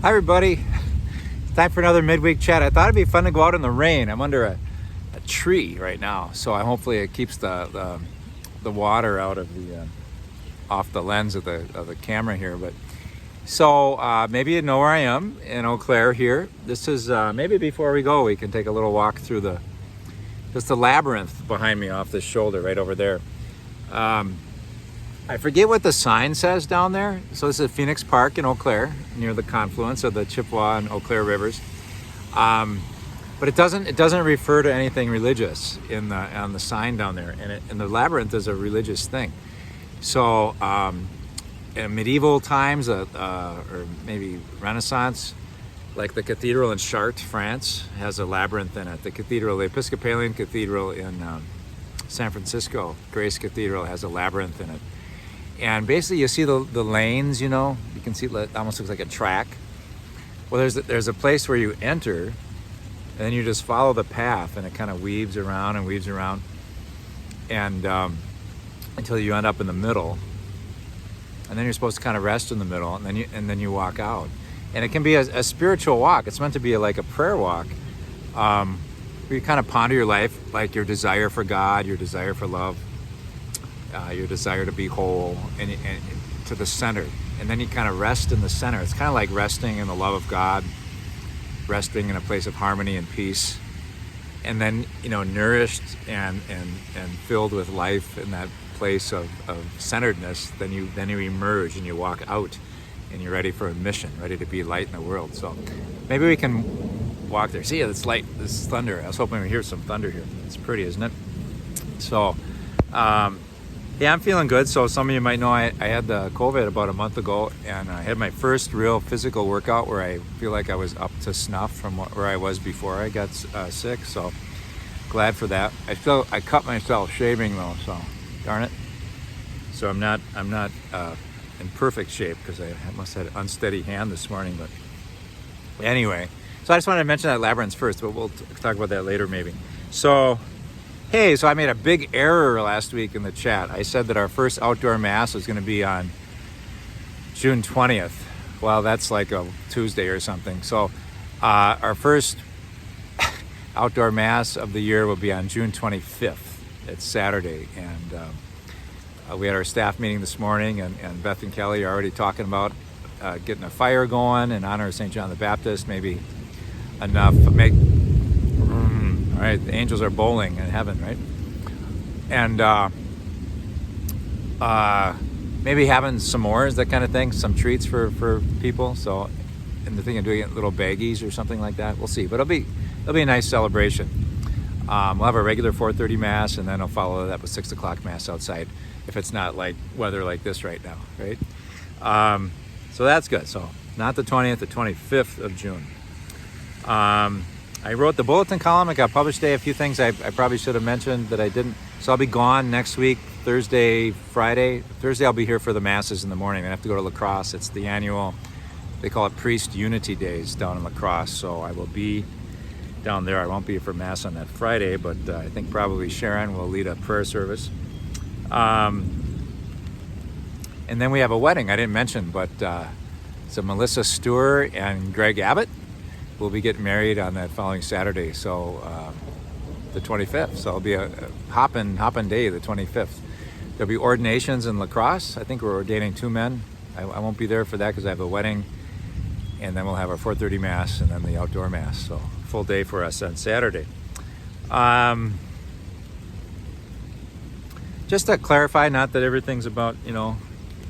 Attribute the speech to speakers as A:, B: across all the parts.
A: Hi everybody, it's time for another midweek chat. I thought it'd be fun to go out in the rain. I'm under a tree right now, so hopefully it keeps the water out of the off the lens of the camera here. But so maybe you know where I am in Eau Claire here. This is maybe before we go, we can take a little walk through the Labyrinth behind me off this shoulder right over there. I forget what the sign says down there. So this is Phoenix Park in Eau Claire, near the confluence of the Chippewa and Eau Claire rivers. But it doesn't refer to anything religious on the sign down there. And the Labyrinth is a religious thing. So in medieval times, or maybe Renaissance, like the cathedral in Chartres, France, has a labyrinth in it. The cathedral, the Episcopalian Cathedral in San Francisco, Grace Cathedral, has a labyrinth in it. And basically you see the lanes, you can see it almost looks like a track. Well, there's a place where you enter, and then you just follow the path, and it kind of weaves around, and until you end up in the middle. And then you're supposed to kind of rest in the middle, and then you walk out. And it can be a spiritual walk. It's meant to be like a prayer walk, where you kind of ponder your life, like your desire for God, your desire for love, your desire to be whole, and to the center. And then you kind of rest in the center. It's kind of like resting in the love of God, resting in a place of harmony and peace, and then nourished and filled with life in that place of centeredness. Then you emerge and you walk out, and you're ready for a mission, ready to be light in the world. So maybe we can walk there. See, it's light. This is thunder. I was hoping we'd hear some thunder here. It's pretty, isn't it? So yeah, I'm feeling good. So some of you might know I had the COVID about a month ago, and I had my first real physical workout where I feel like I was up to snuff from where I was before I got sick. So glad for that. I cut myself shaving though, so darn it. So I'm not in perfect shape because I must have had an unsteady hand this morning. But anyway, so I just wanted to mention that Labyrinth first, but we'll talk about that later maybe. So hey, so I made a big error last week in the chat. I said that our first outdoor mass was going to be on June 20th. Well, that's like a Tuesday or something. So our first outdoor mass of the year will be on June 25th. It's Saturday. And we had our staff meeting this morning, and Beth and Kelly are already talking about getting a fire going in honor of St. John the Baptist. Maybe enough to make... All right, the angels are bowling in heaven, right? And maybe having s'mores, that kind of thing, some treats for people. So, and the thing of doing it in little baggies or something like that. We'll see, but it'll be a nice celebration. We'll have a regular 4:30 mass, and then I'll follow that with 6 o'clock mass outside, if it's not like weather like this right now, right? So that's good. So not the 20th, the 25th of June. I wrote the bulletin column. I got published today. A few things I probably should have mentioned that I didn't. So I'll be gone next week, Thursday, Friday. Thursday I'll be here for the masses in the morning. I have to go to La Crosse. It's the annual, they call it Priest Unity Days down in La Crosse. So I will be down there. I won't be here for mass on that Friday, but I think probably Sharon will lead a prayer service. And then we have a wedding I didn't mention, but it's Melissa Stewart and Greg Abbott. We'll be getting married on that following Saturday, so the 25th. So it'll be a hoppin' day, the 25th. There'll be ordinations in La Crosse. I think we're ordaining 2 men. I won't be there for that because I have a wedding, and then we'll have our 4:30 mass and then the outdoor mass. So full day for us on Saturday. Just to clarify, not that everything's about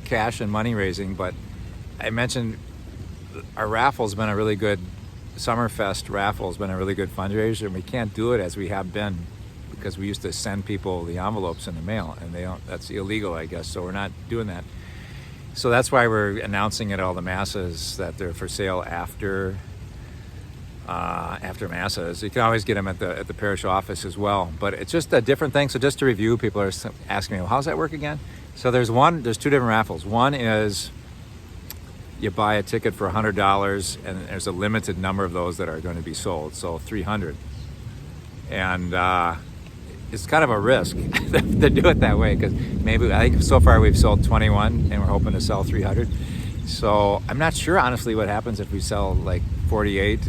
A: cash and money raising, but I mentioned our raffle's been a really good. Summerfest raffle has been a really good fundraiser, and we can't do it as we have been because we used to send people the envelopes in the mail, and that's illegal, I guess, so we're not doing that. So that's why we're announcing at all the masses that they're for sale after masses. You can always get them at the parish office as well, but it's just a different thing. So just to review, people are asking me, well, how's that work again? So there's 2 different raffles. One is you buy a ticket for $100, and there's a limited number of those that are going to be sold, so 300. And it's kind of a risk to do it that way, because maybe, I think so far we've sold 21, and we're hoping to sell 300. So I'm not sure, honestly, what happens if we sell like 48,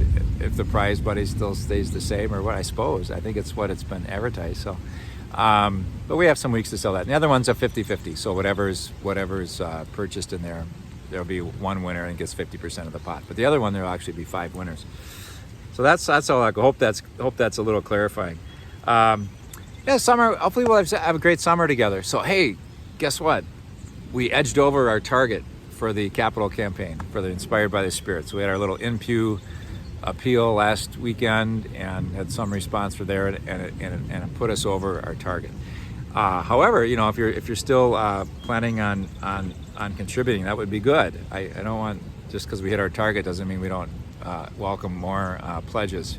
A: if the prize buddy still stays the same or what, I suppose. I think it's what it's been advertised. So, but we have some weeks to sell that. And the other one's a 50-50. So whatever's purchased in there, there'll be one winner and gets 50% of the pot. But the other one, there'll actually be 5 winners. So that's all I hope that's a little clarifying. Summer, hopefully we'll have a great summer together. So, hey, guess what? We edged over our target for the capital campaign, for the Inspired by the Spirit. So we had our little in-pew appeal last weekend and had some response for there, and it put us over our target. However, if you're still planning on contributing, that would be good. I don't want, just because we hit our target doesn't mean we don't welcome more pledges.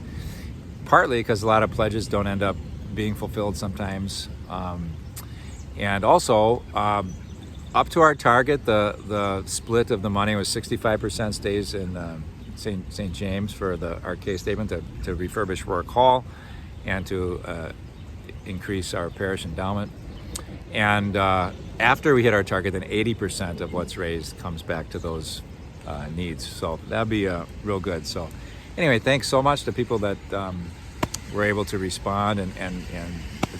A: Partly because a lot of pledges don't end up being fulfilled sometimes, and also up to our target, the split of the money was 65% stays in St. James for the arcade statement to refurbish Rourke Hall and to increase our parish endowment. And after we hit our target, then 80% of what's raised comes back to those needs. So that'd be real good. So anyway, thanks so much to people that were able to respond, and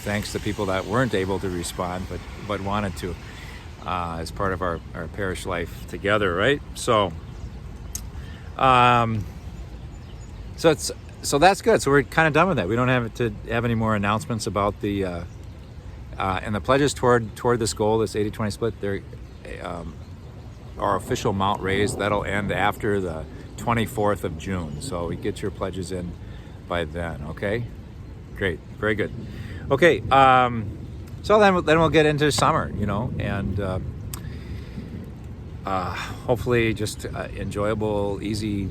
A: thanks to people that weren't able to respond but wanted to, as part of our parish life together, right? So so that's good. So we're kind of done with that. We don't have to have any more announcements about the and the pledges toward this goal, this 80-20 split. They're our official amount raised, that'll end after the 24th of June. So we get your pledges in by then. Okay, great, very good. Okay, so then we'll get into summer, and hopefully just enjoyable, easy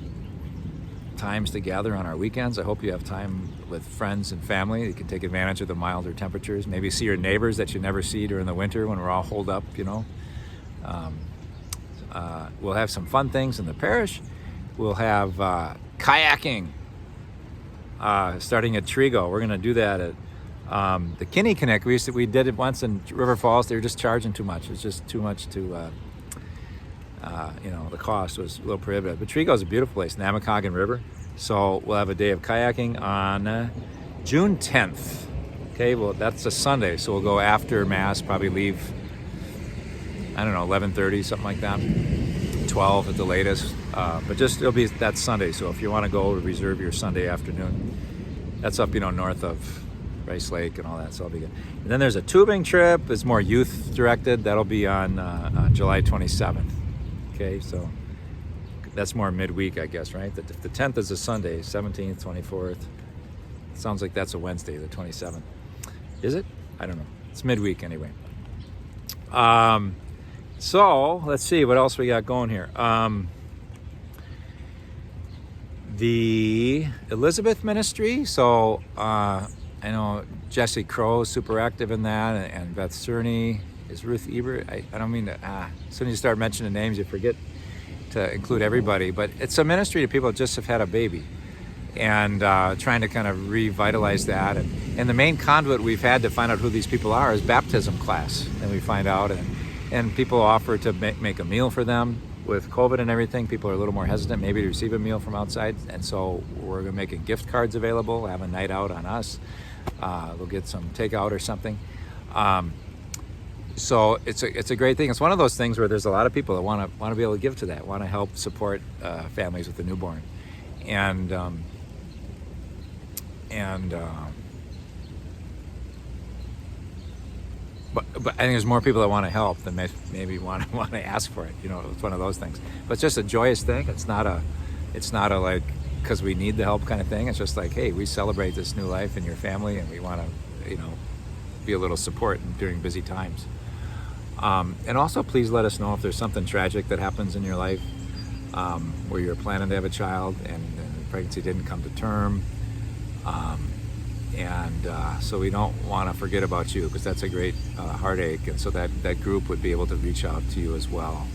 A: times to gather on our weekends. I hope you have time with friends and family. You can take advantage of the milder temperatures. Maybe see your neighbors that you never see during the winter when we're all holed up. We'll have some fun things in the parish. We'll have kayaking starting at Trigo. We're going to do that at the Kinney Connect. We did it once in River Falls. They were just charging too much. It was just too much to, the cost was a little prohibitive. But Trigo is a beautiful place, Namakogan River. So we'll have a day of kayaking on June 10th. Okay, well, that's a Sunday. So we'll go after Mass, probably leave, 11:30, something like that. 12 at the latest. But it'll be that Sunday. So if you want to go, reserve your Sunday afternoon. That's up, north of Rice Lake and all that, so it'll be good. And then there's a tubing trip. It's more youth directed. That'll be on July 27th. Okay, so that's more midweek, I guess, right? The 10th is a Sunday, 17th, 24th. Sounds like that's a Wednesday, the 27th. Is it? I don't know. It's midweek anyway. So let's see what else we got going here. The Elizabeth Ministry. So I know Jesse Crow is super active in that, and Beth Cerny. Is Ruth Ebert? I don't mean to, as soon as you start mentioning names, you forget to include everybody. But it's a ministry to people that just have had a baby, and trying to kind of revitalize that. And the main conduit we've had to find out who these people are is baptism class. And we find out, and people offer to make a meal for them. With COVID and everything, people are a little more hesitant maybe to receive a meal from outside. And so we're making gift cards available, have a night out on us. They'll get some takeout or something. So it's a great thing. It's one of those things where there's a lot of people that want to be able to give to that, want to help support families with a newborn, and but I think there's more people that want to help than maybe want to ask for it. It's one of those things. But it's just a joyous thing. It's not a like because we need the help kind of thing. It's just like, hey, we celebrate this new life in your family, and we want to be a little support during busy times. And also, please let us know if there's something tragic that happens in your life, where you're planning to have a child and the pregnancy didn't come to term. So we don't want to forget about you, because that's a great heartache. And so that group would be able to reach out to you as well.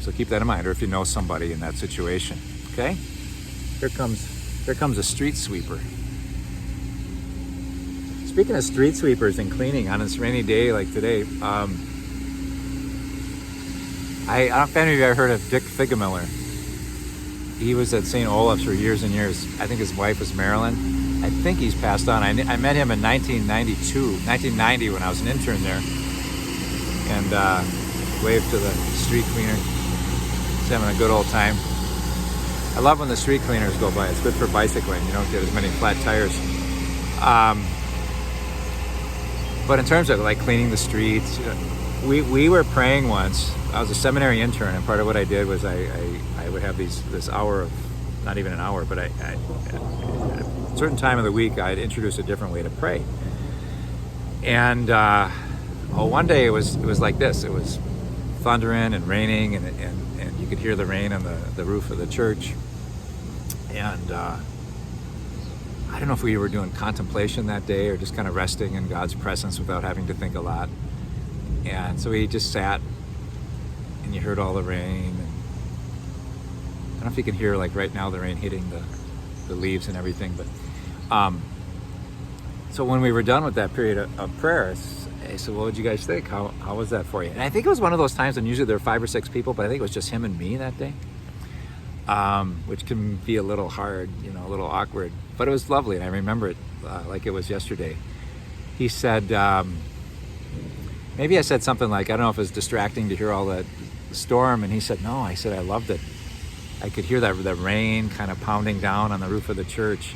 A: So keep that in mind, or if you know somebody in that situation. Okay? Here comes a street sweeper. Speaking of street sweepers and cleaning on this rainy day like today, I don't know if any of you ever heard of Dick Figamiller. He was at St. Olaf's for years and years. I think his wife was Marilyn. I think he's passed on. I met him in 1990 when I was an intern there. And waved to the street cleaner. He's having a good old time. I love when the street cleaners go by. It's good for bicycling. You don't get as many flat tires. But in terms of like cleaning the streets, we were praying once. I was a seminary intern, and part of what I did was I would have this hour of, not even an hour, but at a certain time of the week, I'd introduce a different way to pray. And one day it was like this. It was thundering and raining, and you could hear the rain on the roof of the church. And I don't know if we were doing contemplation that day or just kind of resting in God's presence without having to think a lot. And so we just sat, and you heard all the rain. And I don't know if you can hear, like right now, the rain hitting the leaves and everything. But so when we were done with that period of prayer, I said, "What did you guys think? How was that for you?" And I think it was one of those times when usually there are 5 or 6 people, but I think it was just him and me that day, which can be a little hard, a little awkward. But it was lovely, and I remember it like it was yesterday. He said, maybe I said something like, I don't know if it was distracting to hear all that storm, and he said, no. I said, I loved it. I could hear that rain kind of pounding down on the roof of the church,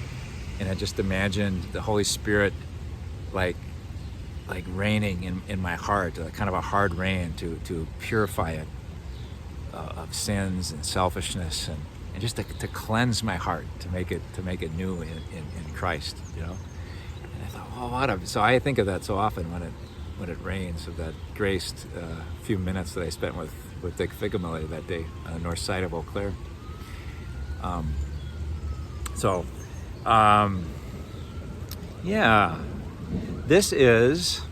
A: and I just imagined the Holy Spirit like raining in my heart, kind of a hard rain to purify it of sins and selfishness, and just to cleanse my heart, to make it new in Christ, And I thought, so I think of that so often when it rains, of that graced few minutes that I spent with Dick Figamiller that day on the north side of Eau Claire. This is,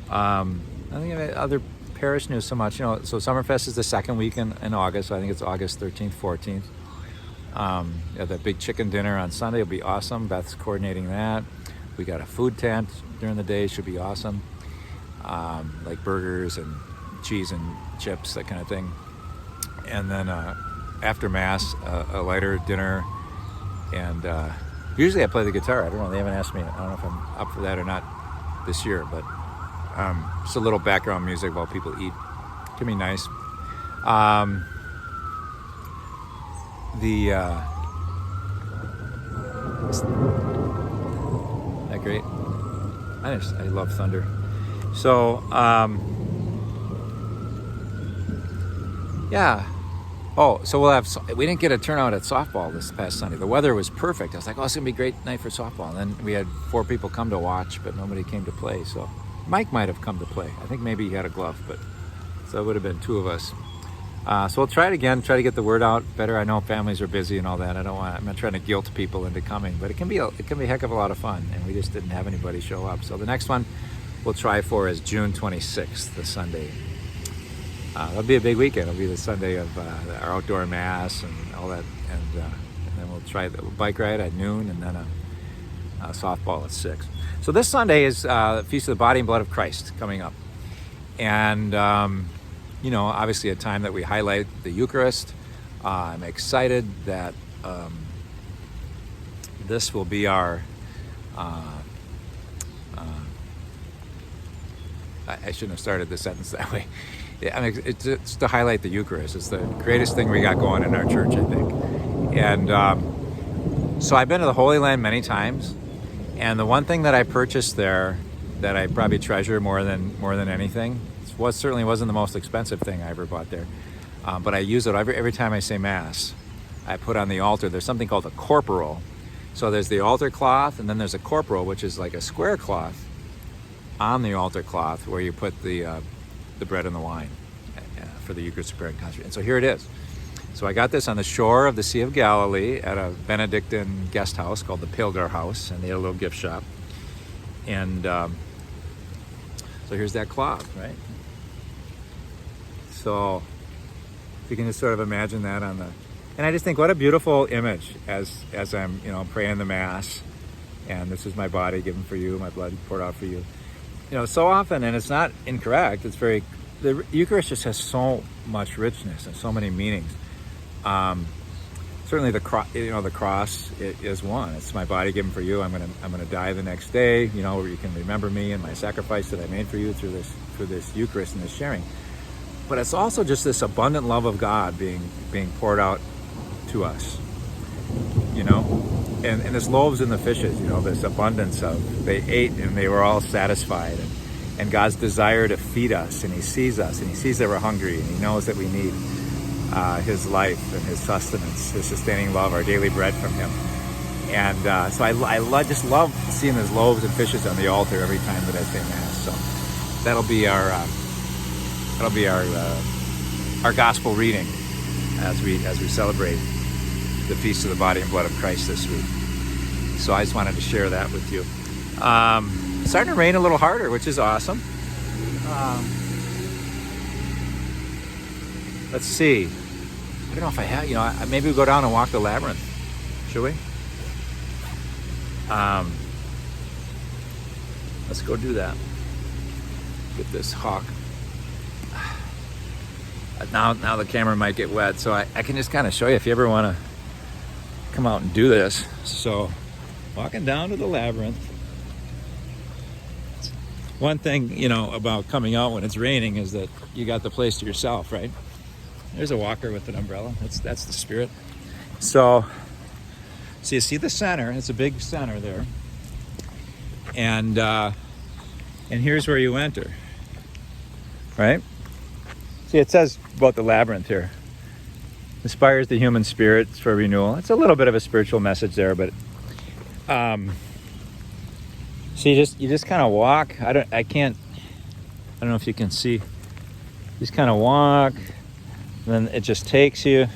A: I think other parish news so much, so Summerfest is the second week in August, so I think it's August 13th, 14th. That big chicken dinner on Sunday will be awesome. Beth's coordinating that. We got a food tent during the day, should be awesome. Like burgers and cheese and chips, that kind of thing. And then after Mass, a lighter dinner. And usually I play the guitar. I don't know, they haven't asked me. I don't know if I'm up for that or not this year, but just a little background music while people eat. It can be nice. Isn't that great? I love thunder. So, yeah. Oh, so we didn't get a turnout at softball this past Sunday. The weather was perfect. I was like, it's going to be a great night for softball. And then we had 4 people come to watch, but nobody came to play. So Mike might have come to play. I think maybe he had a glove, but so it would have been 2 of us. So we'll try it again, try to get the word out better. I know families are busy and all that. I'm not trying to guilt people into coming, but it can be a heck of a lot of fun, and we just didn't have anybody show up. So the next one we'll try for is June 26th, the Sunday. That'll be a big weekend. It'll be the Sunday of our outdoor Mass and all that, and then we'll try the bike ride at noon, and then a softball at 6. So this Sunday is the Feast of the Body and Blood of Christ coming up, and obviously a time that we highlight the Eucharist. I'm excited that this will be our I shouldn't have started the sentence that way. It's to highlight the Eucharist. It's the greatest thing we got going in our church, I think. And so I've been to the Holy Land many times, and the one thing that I purchased there that I probably treasure more than anything certainly wasn't the most expensive thing I ever bought there, but I use it every time I say Mass. I put on the altar, there's something called a Corporal. So there's the altar cloth, and then there's a Corporal, which is like a square cloth on the altar cloth where you put the bread and the wine for the Eucharistic prayer and consecration. And so here it is. So I got this on the shore of the Sea of Galilee at a Benedictine guest house called the Pilger House, and they had a little gift shop. And so here's that cloth, right? So if you can just sort of imagine that and I just think what a beautiful image as I'm praying the Mass, and this is my body given for you, my blood poured out for you. So often, and it's not incorrect, it's very the Eucharist just has so much richness and so many meanings. Certainly the cross is one. It's my body given for you. I'm gonna die the next day. Where you can remember me and my sacrifice that I made for you through this Eucharist and this sharing. But it's also just this abundant love of God being poured out to us. And this loaves and the fishes. This abundance of, they ate and they were all satisfied. And God's desire to feed us, and He sees us, and He sees that we're hungry, and He knows that we need His life and His sustenance, His sustaining love, our daily bread from Him. And so I just love seeing those loaves and fishes on the altar every time that I say Mass. So that'll be our gospel reading as we celebrate the feast of the body and blood of Christ this week. So I just wanted to share that with you. It's starting to rain a little harder, which is awesome. Let's see. I don't know if I have, maybe we'll go down and walk the Labyrinth. Should we? Let's go do that. Get this hawk. Now the camera might get wet, so I can just kind of show you if you ever want to come out and do this. So, walking down to the Labyrinth. One thing, about coming out when it's raining is that you got the place to yourself, right? There's a walker with an umbrella. That's the spirit. So you see the center. It's a big center there. And here's where you enter, right? See, it says about the labyrinth here. Inspires the human spirits for renewal. It's a little bit of a spiritual message there, but so you just kind of walk. I don't know if you can see. You just kind of walk, and then it just takes you.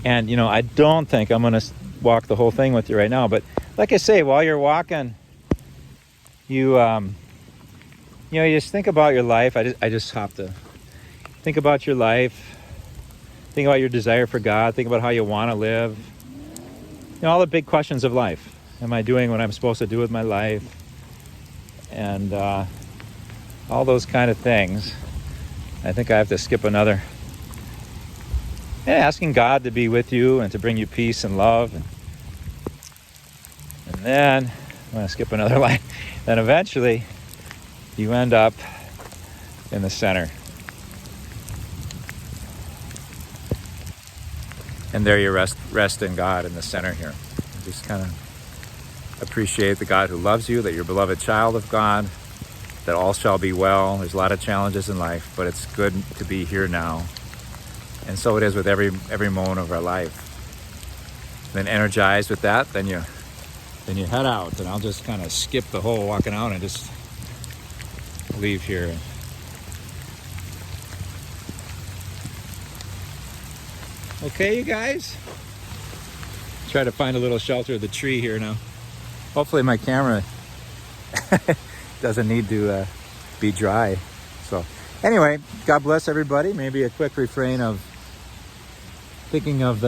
A: And I don't think I'm gonna walk the whole thing with you right now, but like I say, while you're walking, you just think about your life. I just have to think about your life. Think about your desire for God. Think about how you want to live. All the big questions of life. Am I doing what I'm supposed to do with my life? And all those kind of things. I think I have to skip another. Asking God to be with you and to bring you peace and love. And then, I'm going to skip another line. Then eventually, you end up in the center. And there you rest in God in the center here. Just kind of appreciate the God who loves you, that you're a beloved child of God, that all shall be well. There's a lot of challenges in life, but it's good to be here now. And so it is with every moment of our life. Then energized with that, then you head out. And I'll just kind of skip the whole walking out and just leave here. Okay, you guys? Try to find a little shelter of the tree here now. Hopefully my camera doesn't need to be dry. So anyway, God bless everybody. Maybe a quick refrain of thinking of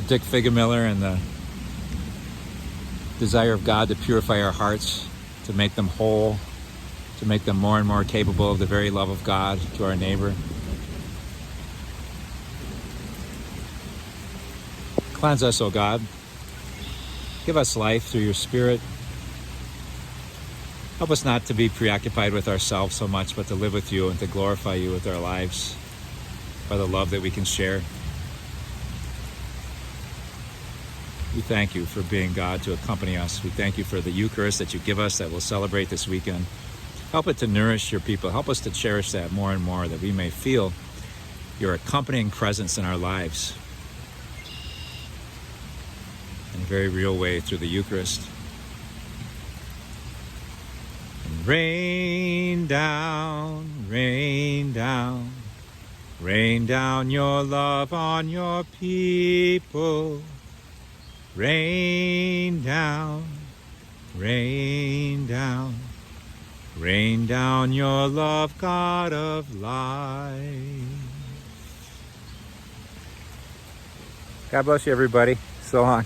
A: Dick Figamiller and the desire of God to purify our hearts, to make them whole, to make them more and more capable of the very love of God to our neighbor. Cleanse us, O God. Give us life through your Spirit. Help us not to be preoccupied with ourselves so much, but to live with you and to glorify you with our lives by the love that we can share. We thank you for being God to accompany us. We thank you for the Eucharist that you give us that we'll celebrate this weekend. Help it to nourish your people. Help us to cherish that more and more, that we may feel your accompanying presence in our lives in a very real way through the Eucharist. And rain down, rain down, rain down your love on your people. Rain down, rain down, rain down your love, God of life. God bless you, everybody. So long.